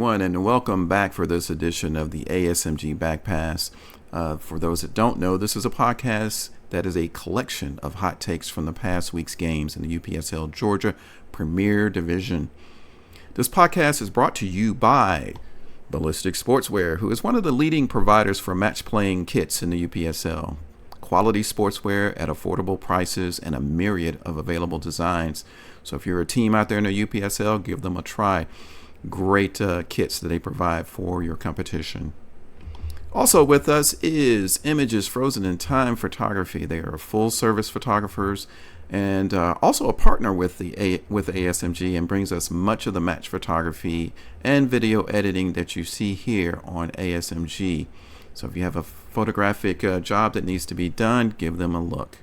everyone, and welcome back for this edition of the ASMG Back Pass. For those that don't know, this is a podcast that is a collection of hot takes from the past week's games in the UPSL Georgia Premier Division. This podcast is brought to you by Ballistic Sportswear, who is one of the leading providers for match-playing kits in the UPSL. Quality sportswear at affordable prices and a myriad of available designs. So if you're a team out there in the UPSL, give them a try. Great kits that they provide for your competition. Also with us is Images Frozen in Time Photography. They are full-service photographers and also a partner with ASMG, and brings us much of the match photography and video editing that you see here on ASMG. So if you have a photographic job that needs to be done, give them a look.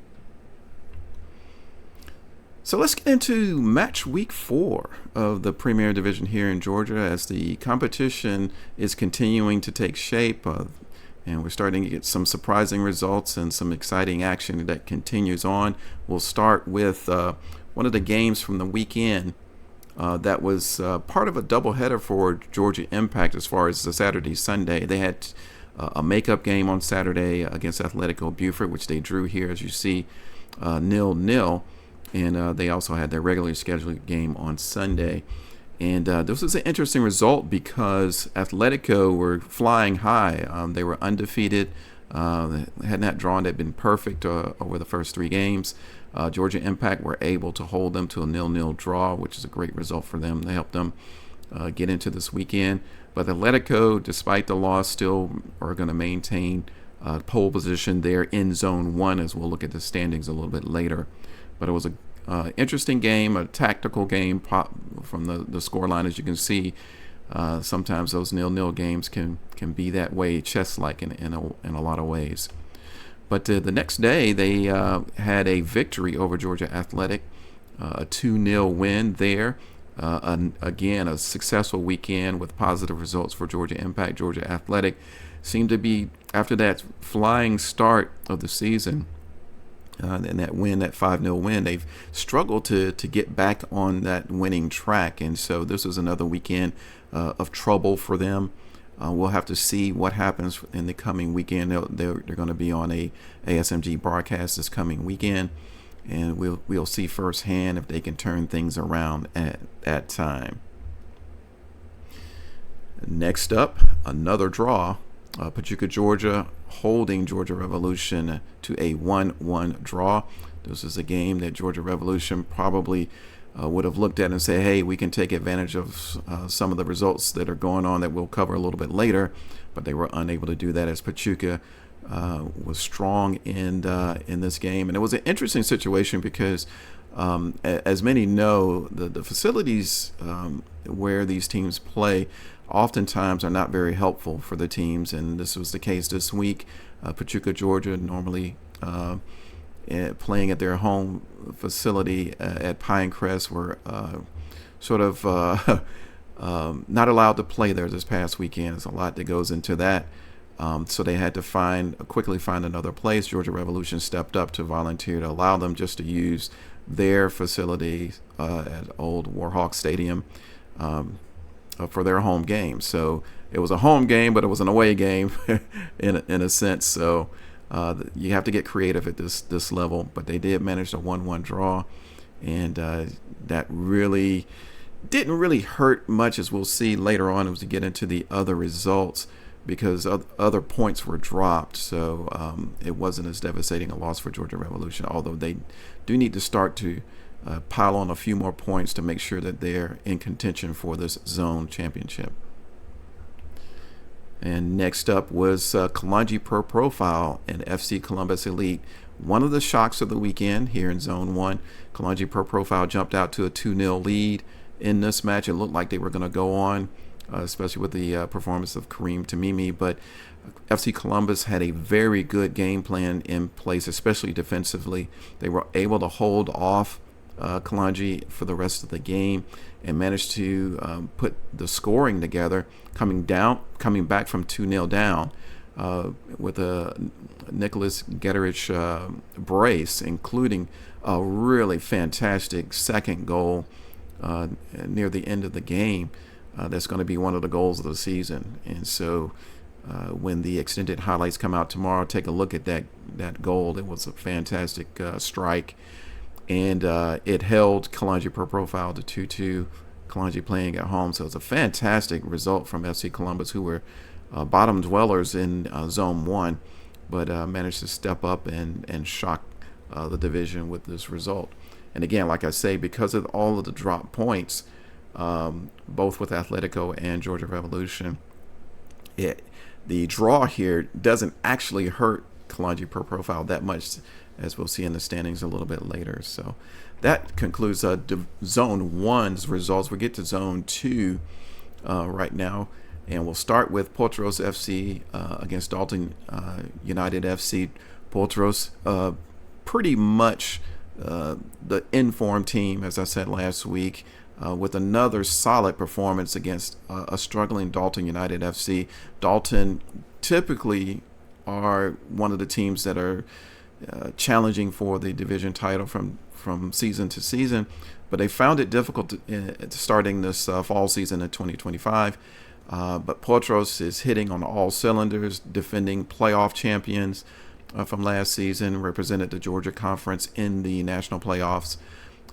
So let's get into match week 4 of the Premier Division here in Georgia as the competition is continuing to take shape, and we're starting to get some surprising results and some exciting action that continues on. We'll start with one of the games from the weekend that was part of a doubleheader for Georgia Impact as far as the Saturday-Sunday. They had a makeup game on Saturday against Athletico Buford, which they drew here, as you see, 0-0. And they also had their regularly scheduled game on Sunday. And this was an interesting result because Atletico were flying high. They were undefeated. They had not drawn. They'd been perfect over the first 3 games. Georgia Impact were able to hold them to a 0-0 draw, which is a great result for them. They helped them get into this weekend. But Atletico, despite the loss, still are going to maintain pole position there in Zone 1, as we'll look at the standings a little bit later. But it was an interesting game, a tactical game from the scoreline. As you can see, sometimes those 0-0 games can be that way, chess-like in a lot of ways. But the next day, they had a victory over Georgia Athletic, a 2-0 win there. Again, a successful weekend with positive results for Georgia Impact. Georgia Athletic seemed to be, after that flying start of the season, and that win, that 5-0 win, they've struggled to get back on that winning track. And so this is another weekend of trouble for them. We'll have to see what happens in the coming weekend. They're going to be on a ASMG broadcast this coming weekend, and we'll see firsthand if they can turn things around at that time. Next up, another draw. Pachuca, Georgia, holding Georgia Revolution to a 1-1 draw. This is a game that Georgia Revolution probably would have looked at and say, hey, we can take advantage of some of the results that are going on that we'll cover a little bit later. But they were unable to do that as Pachuca was strong in this game. And it was an interesting situation because, as many know, the facilities where these teams play oftentimes are not very helpful for the teams, and this was the case this week. Pachuca, Georgia, normally playing at their home facility at Pinecrest, were sort of not allowed to play there this past weekend. There's a lot that goes into that. So they had to quickly find another place. Georgia Revolution stepped up to volunteer to allow them just to use their facility at Old Warhawk Stadium for their home game. So it was a home game, but it was an away game in a sense. So you have to get creative at this level. But they did manage a 1-1 draw, and that really didn't really hurt much, as we'll see later on as we get into the other results, because other points were dropped. So it wasn't as devastating a loss for Georgia Revolution, although they do need to start to pile on a few more points to make sure that they're in contention for this zone championship. And next up was Kalonji Pro Profile and FC Columbus Elite. One of the shocks of the weekend here in Zone 1. Kalonji Pro Profile jumped out to a 2-0 lead in this match. It looked like they were going to go on, especially with the performance of Kareem Tamimi, but FC Columbus had a very good game plan in place, especially defensively. They were able to hold off Kalonji for the rest of the game and managed to put the scoring together, coming back from 2-0 down with a Nicholas Getterich brace, including a really fantastic second goal near the end of the game. That's going to be one of the goals of the season. And so when the extended highlights come out tomorrow, take a look at that goal. It was a fantastic strike, and it held Kalonji per profile to 2-2. Kalonji playing at home, so it's a fantastic result from FC Columbus, who were bottom dwellers in Zone 1, but managed to step up and shock the division with this result. And again, like I say, because of all of the drop points, both with Atletico and Georgia Revolution, the draw here doesn't actually hurt Kalonji per profile that much, as we'll see in the standings a little bit later. So that concludes Zone 1's results. We get to Zone 2 right now, and we'll start with Potros FC against Dalton United FC. Potros, pretty much the informed team, as I said last week, with another solid performance against a struggling Dalton United FC. Dalton typically are one of the teams that are challenging for the division title from season to season, but they found it difficult starting this fall season in 2025. But Potros is hitting on all cylinders, defending playoff champions from last season, represented the Georgia Conference in the national playoffs.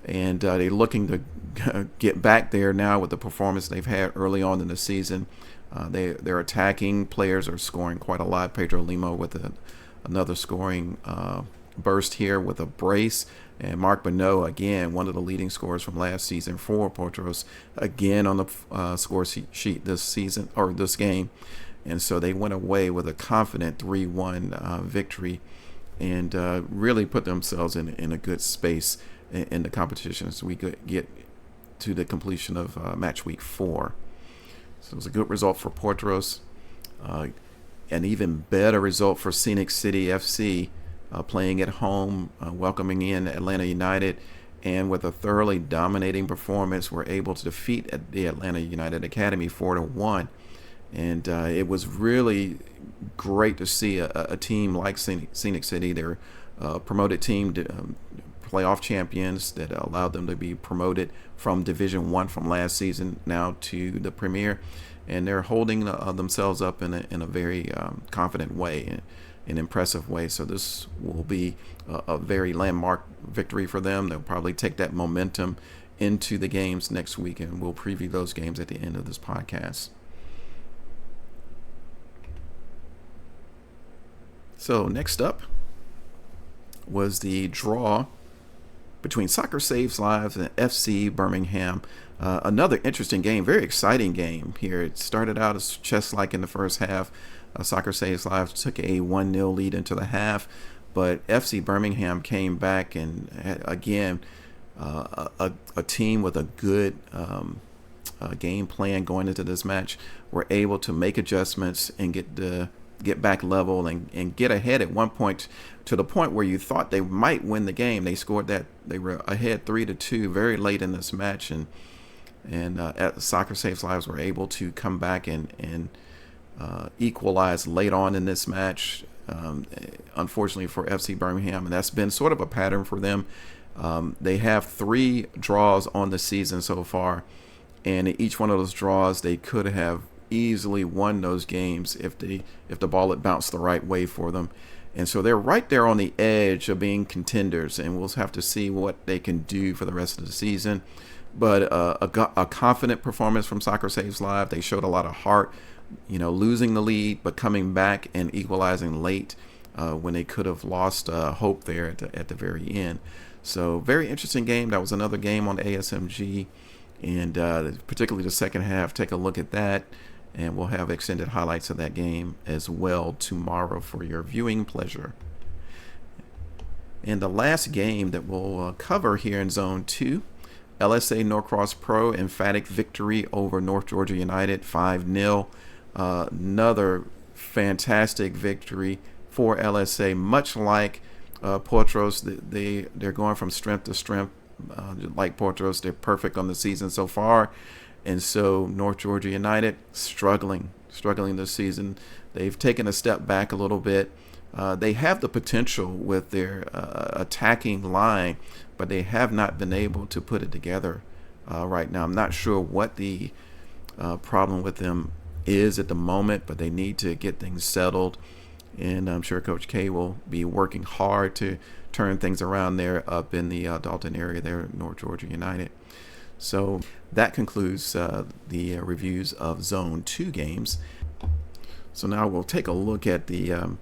And they're looking to get back there now with the performance they've had early on in the season. Their attacking players are scoring quite a lot. Pedro Lima with another scoring burst here with a brace. And Mark Bonneau, again, one of the leading scorers from last season for Potros, again on the score sheet this season, or this game. And so they went away with a confident 3-1 victory, and really put themselves in a good space in the competition as we get to the completion of match week 4. So it was a good result for Potros. An even better result for Scenic City FC, playing at home, welcoming in Atlanta United, and with a thoroughly dominating performance, were able to defeat the Atlanta United Academy 4-1. And it was really great to see a team like Scenic City, their promoted team, playoff champions, that allowed them to be promoted from Division 1 from last season now to the Premier. And they're holding themselves up in a very confident way, an impressive way. So this will be a very landmark victory for them. They'll probably take that momentum into the games next week, and we'll preview those games at the end of this podcast. So next up was the draw between Soccer Saves Lives and FC Birmingham. Another interesting game, very exciting game here. It started out as chess-like in the first half. Soccer Saves Lives took a 1-0 lead into the half, but FC Birmingham came back, and again, a team with a good game plan going into this match were able to make adjustments and get back level and get ahead at one point, to the point where you thought they might win the game. They scored that. They were ahead 3-2 very late in this match, and Soccer Saves Lives were able to come back and equalize late on in this match, unfortunately for FC Birmingham, and that's been sort of a pattern for them. They have 3 draws on the season so far, and in each one of those draws they could have easily won those games if the ball had bounced the right way for them. And so they're right there on the edge of being contenders, and we'll have to see what they can do for the rest of the season. But a confident performance from Soccer Saves Live. They showed a lot of heart, losing the lead but coming back and equalizing late when they could have lost hope there at the very end. So very interesting game. That was another game on ASMG, and particularly the second half. Take a look at that, and we'll have extended highlights of that game as well tomorrow for your viewing pleasure. And the last game that we'll cover here in Zone 2, LSA Norcross Pro emphatic victory over North Georgia United 5-0. Another fantastic victory for LSA, much like Potros. They're going from strength to strength. Like Potros, they're perfect on the season so far. And so North Georgia United struggling this season. They've taken a step back a little bit. They have the potential with their attacking line, but they have not been able to put it together right now. I'm not sure what the problem with them is at the moment, but they need to get things settled. And I'm sure Coach K will be working hard to turn things around there up in the Dalton area there, North Georgia United. So that concludes the reviews of Zone 2 games. So now we'll take a look at the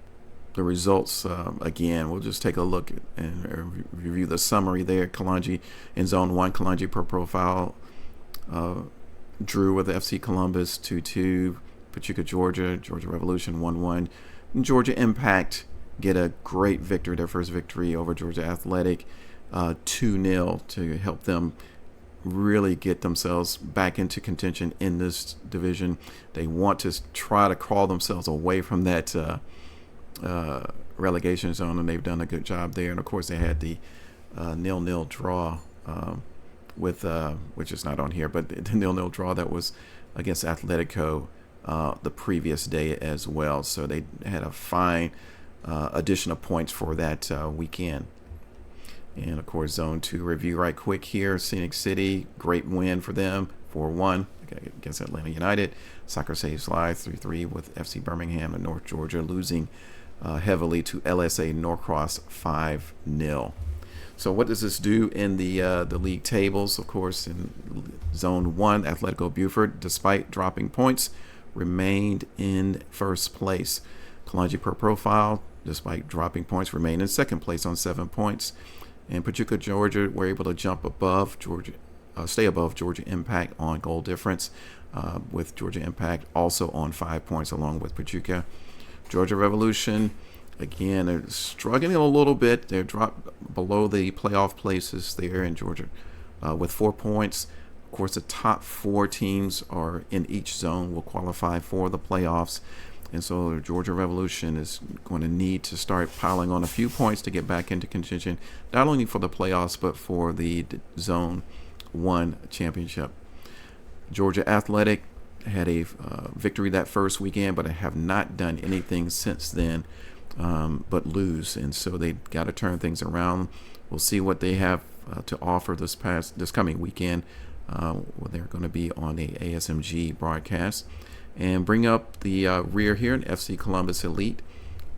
results again. We'll just take a look and review the summary there. Kalonji in Zone 1, Kalonji per profile drew with FC Columbus 2-2. Pachuca, Georgia Revolution 1-1. Georgia Impact get a great victory, their first victory over Georgia Athletic, 2-0 to help them really get themselves back into contention in this division. They want to try to crawl themselves away from that relegation zone, and they've done a good job there. And of course, they had the 0-0 draw with which is not on here, but the 0-0 draw that was against Atletico the previous day as well. So they had a fine addition of points for that weekend. And of course, Zone 2 review right quick here. Scenic City, great win for them, 4-1 against Atlanta United. Soccer Saves Lives 3-3 with FC Birmingham and North Georgia losing heavily to LSA Norcross 5-0. So what does this do in the league tables? Of course, in Zone 1, Atletico Buford, despite dropping points, remained in first place. Kalonji per profile, despite dropping points, remained in second place on 7 points. And Pachuca, Georgia, were able to jump above Georgia, stay above Georgia Impact on goal difference, with Georgia Impact also on 5 points along with Pachuca. Georgia Revolution, again, they're struggling a little bit. They're dropped below the playoff places there in Georgia with 4 points. Of course, the top 4 teams are in each zone will qualify for the playoffs. And so Georgia Revolution is going to need to start piling on a few points to get back into contention, not only for the playoffs, but for the Zone 1 championship. Georgia Athletic had a victory that first weekend, but have not done anything since then but lose. And so they got to turn things around. We'll see what they have to offer this coming weekend. They're going to be on the ASMG broadcast. And bring up the rear here in FC Columbus Elite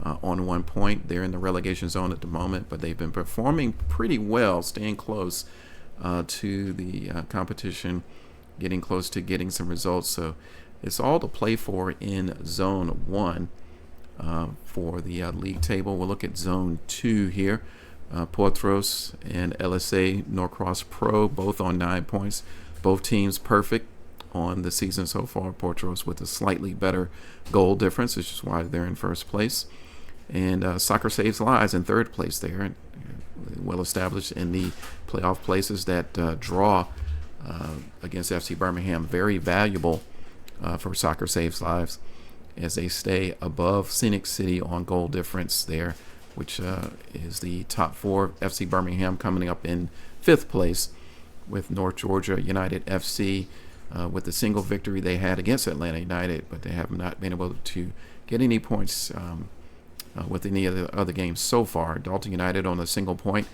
on 1 point. They're in the relegation zone at the moment, but they've been performing pretty well, staying close to the competition, getting close to getting some results. So it's all to play for in Zone 1 for the league table. We'll look at Zone 2 here. Portros and LSA Norcross Pro, both on 9 points. Both teams perfect on the season so far. Portros with a slightly better goal difference, which is why they're in first place. And Soccer Saves Lives in third place there, well established in the playoff places. That draw against FC Birmingham, very valuable for Soccer Saves Lives as they stay above Scenic City on goal difference there, which is the top 4. FC Birmingham coming up in 5th place with North Georgia United FC with the single victory they had against Atlanta United, but they have not been able to get any points with any of the other games so far. Dalton United on a single point,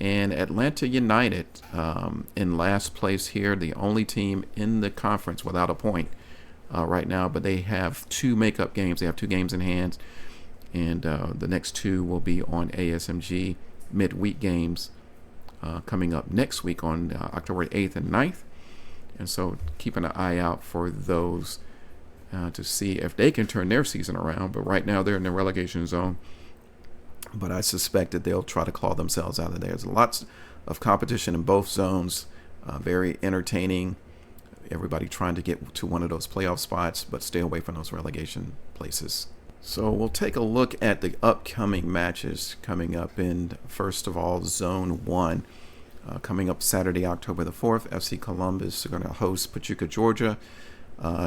and Atlanta United in last place here, the only team in the conference without a point right now, but they have 2 makeup games. They have 2 games in hand, and the next 2 will be on ASMG midweek games coming up next week on October 8th and 9th. And so keeping an eye out for those to see if they can turn their season around. But right now they're in the relegation zone. But I suspect that they'll try to claw themselves out of there. There's lots of competition in both zones, very entertaining. Everybody trying to get to one of those playoff spots, but stay away from those relegation places. So we'll take a look at the upcoming matches coming up in, first of all, Zone 1. Coming up Saturday, October the 4th, FC Columbus are going to host Pachuca, Georgia.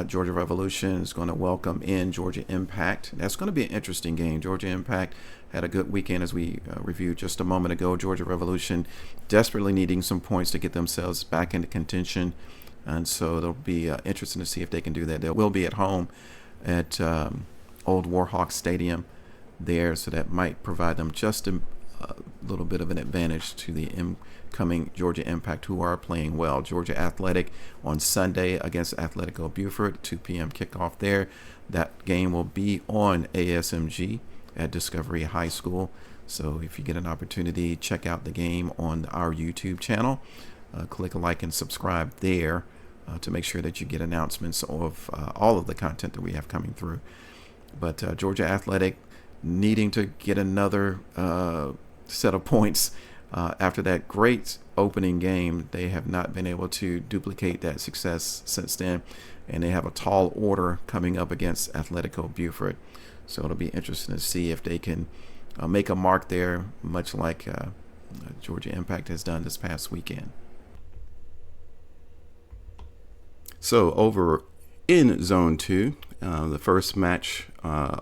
Georgia Revolution is going to welcome in Georgia Impact. That's going to be an interesting game. Georgia Impact had a good weekend, as we reviewed just a moment ago. Georgia Revolution desperately needing some points to get themselves back into contention. And so it'll be interesting to see if they can do that. They will be at home at Old Warhawk Stadium there, so that might provide them just little bit of an advantage to the incoming Georgia Impact, who are playing well. Georgia Athletic on Sunday against Athletico Buford, 2 p.m. kickoff there. That game will be on ASMG at Discovery High School. So if you get an opportunity, check out the game on our YouTube channel. Click a like and subscribe there to make sure that you get announcements of all of the content that we have coming through. But Georgia Athletic needing to get another set of points after that great opening game. They have not been able to duplicate that success since then, and they have a tall order coming up against Athletico Buford. So it'll be interesting to see if they can make a mark there, much like Georgia Impact has done this past weekend. So over in Zone 2, the first match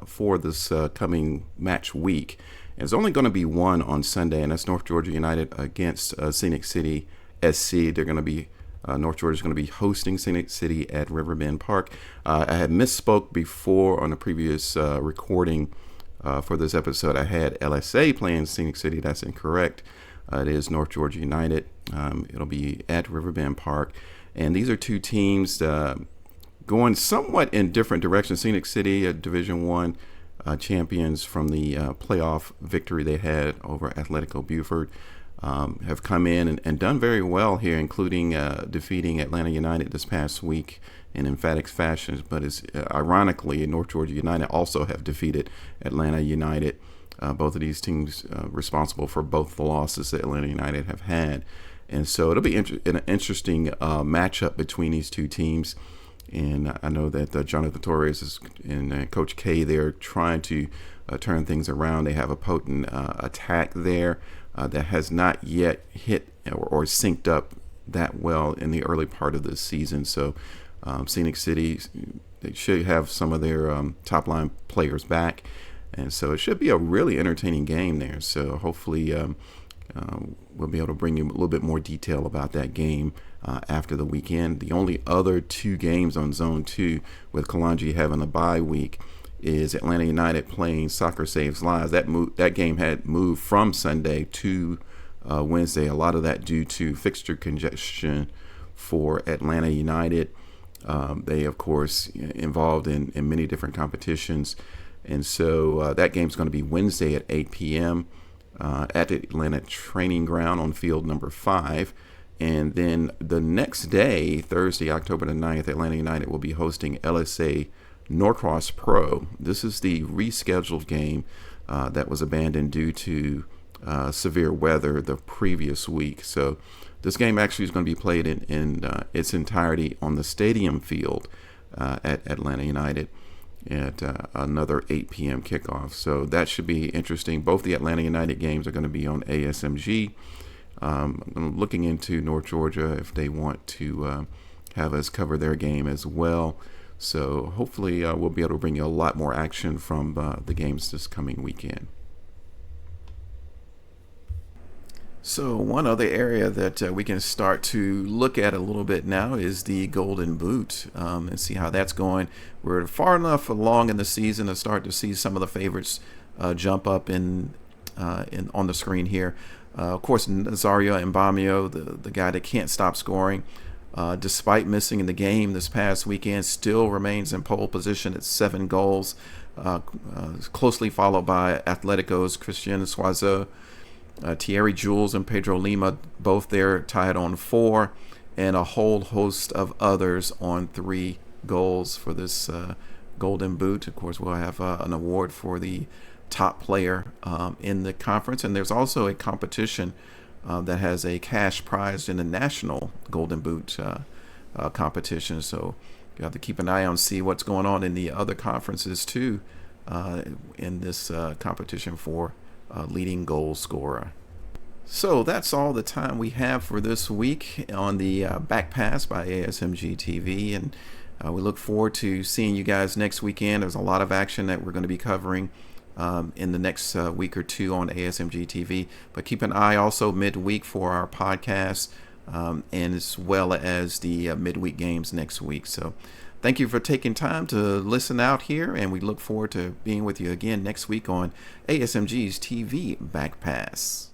for this coming match week is only going to be one on Sunday, and that's North Georgia United against Scenic City SC. They're going to be North Georgia is going to be hosting Scenic City at Riverbend Park. I had misspoke before on the previous recording for this episode. I had LSA playing Scenic City. That's incorrect. It is North Georgia United. It'll be at Riverbend Park. And these are two teams going somewhat in different directions. Scenic City, Division One champions from the playoff victory they had over Athletico Buford, have come in and done very well here, including defeating Atlanta United this past week in emphatic fashion. But it's ironically, North Georgia United also have defeated Atlanta United. Both of these teams responsible for both the losses that Atlanta United have had. And so it'll be an interesting matchup between these two teams. And I know that Jonathan Torres and Coach K, they're trying to turn things around. They have a potent attack there that has not yet hit or synced up that well in the early part of this season. So Scenic City, they should have some of their top line players back. And so it should be a really entertaining game there. So hopefully we'll be able to bring you a little bit more detail about that game after the weekend. The only other two games on Zone 2 with Kalanji having a bye week is Atlanta United playing Soccer Saves Lives. That game had moved from Sunday to Wednesday. A lot of that due to fixture congestion for Atlanta United. They, of course, involved in many different competitions. And so that game's going to be Wednesday at 8 p.m. At the Atlanta Training Ground on field number 5. And then the next day, Thursday, October the 9th, Atlanta United will be hosting LSA Norcross Pro. This is the rescheduled game that was abandoned due to severe weather the previous week. So this game actually is going to be played in its entirety on the stadium field at Atlanta United at another 8 p.m. kickoff. So that should be interesting. Both the Atlanta United games are going to be on ASMG. I'm looking into North Georgia if they want to have us cover their game as well. So hopefully we'll be able to bring you a lot more action from the games this coming weekend. So one other area that we can start to look at a little bit now is the Golden Boot and see how that's going. We're far enough along in the season to start to see some of the favorites jump up on the screen here. Of course, Nazario Mbamio, the guy that can't stop scoring, despite missing in the game this past weekend, still remains in pole position at 7 goals, closely followed by Atletico's Christian Soiseau. Thierry Jules and Pedro Lima, both there tied on 4, and a whole host of others on 3 goals for this Golden Boot. Of course, we'll have an award for the top player in the conference, and there's also a competition that has a cash prize in the national Golden Boot competition. So you have to keep an eye on, see what's going on in the other conferences too in this competition for leading goal scorer. So that's all the time we have for this week on the Back Pass by ASMG TV, and we look forward to seeing you guys next weekend. There's a lot of action that we're going to be covering in the next week or two on ASMG TV, but keep an eye also midweek for our podcast and as well as the midweek games next week. So thank you for taking time to listen out here, and we look forward to being with you again next week on ASMG's TV Back Pass.